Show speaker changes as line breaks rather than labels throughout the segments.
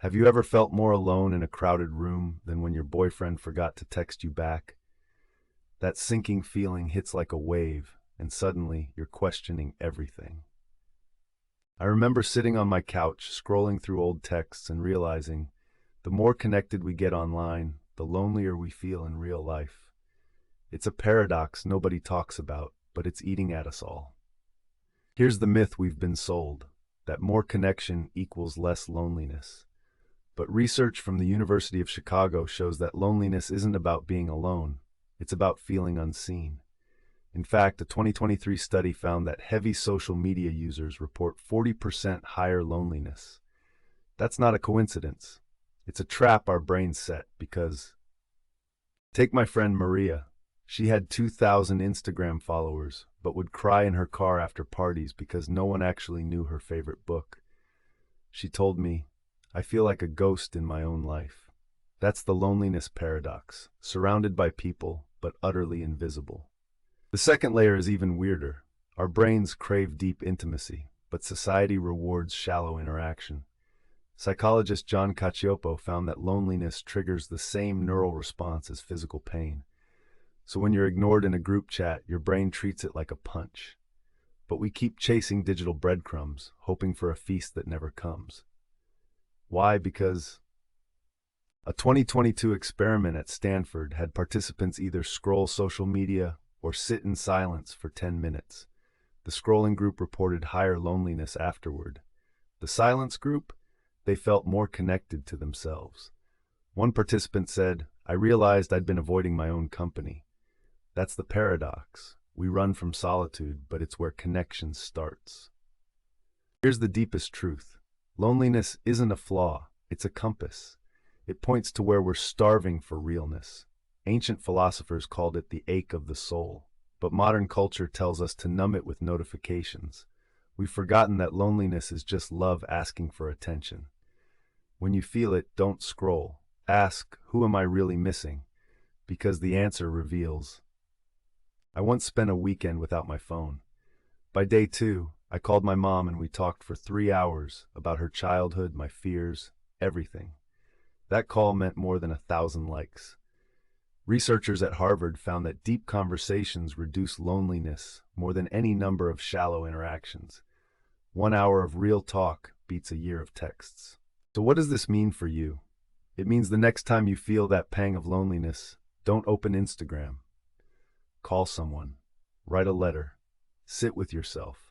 Have you ever felt more alone in a crowded room than when your boyfriend forgot to text you back? That sinking feeling hits like a wave, and suddenly you're questioning everything. I remember sitting on my couch, scrolling through old texts and realizing the more connected we get online, the lonelier we feel in real life. It's a paradox nobody talks about, but it's eating at us all. Here's the myth we've been sold, that more connection equals less loneliness. But research from the University of Chicago shows that loneliness isn't about being alone, it's about feeling unseen. In fact, a 2023 study found that heavy social media users report 40% higher loneliness. That's not a coincidence. It's a trap our brains set because, take my friend Maria. She had 2,000 Instagram followers, but would cry in her car after parties because no one actually knew her favorite book. She told me, "I feel like a ghost in my own life." That's the loneliness paradox, surrounded by people, but utterly invisible. The second layer is even weirder. Our brains crave deep intimacy, but society rewards shallow interaction. Psychologist John Cacioppo found that loneliness triggers the same neural response as physical pain. So when you're ignored in a group chat, your brain treats it like a punch. But we keep chasing digital breadcrumbs, hoping for a feast that never comes. Why? Because a 2022 experiment at Stanford had participants either scroll social media or sit in silence for 10 minutes. The scrolling group reported higher loneliness afterward. The silence group, they felt more connected to themselves. One participant said, "I realized I'd been avoiding my own company." That's the paradox. We run from solitude, but it's where connection starts. Here's the deepest truth. Loneliness isn't a flaw, it's a compass. It points to where we're starving for realness. Ancient philosophers called it the ache of the soul, but modern culture tells us to numb it with notifications. We've forgotten that loneliness is just love asking for attention. When you feel it, don't scroll. Ask, who am I really missing? Because the answer reveals. I once spent a weekend without my phone. By day 2, I called my mom and we talked for 3 hours about her childhood, my fears, everything. That call meant more than 1,000 likes. Researchers at Harvard found that deep conversations reduce loneliness more than any number of shallow interactions. 1 hour of real talk beats a year of texts. So what does this mean for you? It means the next time you feel that pang of loneliness, don't open Instagram. Call someone. Write a letter. Sit with yourself.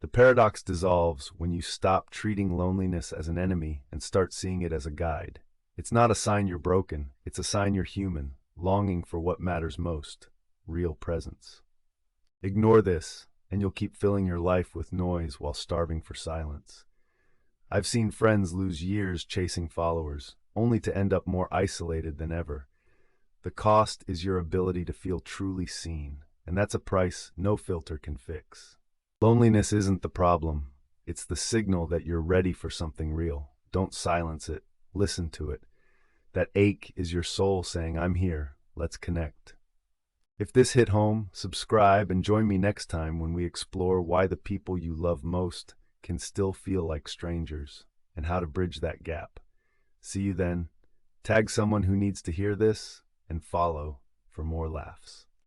The paradox dissolves when you stop treating loneliness as an enemy and start seeing it as a guide. It's not a sign you're broken, it's a sign you're human, longing for what matters most, real presence. Ignore this, and you'll keep filling your life with noise while starving for silence. I've seen friends lose years chasing followers, only to end up more isolated than ever. The cost is your ability to feel truly seen, and that's a price no filter can fix. Loneliness isn't the problem, it's the signal that you're ready for something real. Don't silence it, listen to it. That ache is your soul saying, "I'm here, let's connect." If this hit home, subscribe and join me next time when we explore why the people you love most can still feel like strangers and how to bridge that gap. See you then. Tag someone who needs to hear this and follow for more laughs.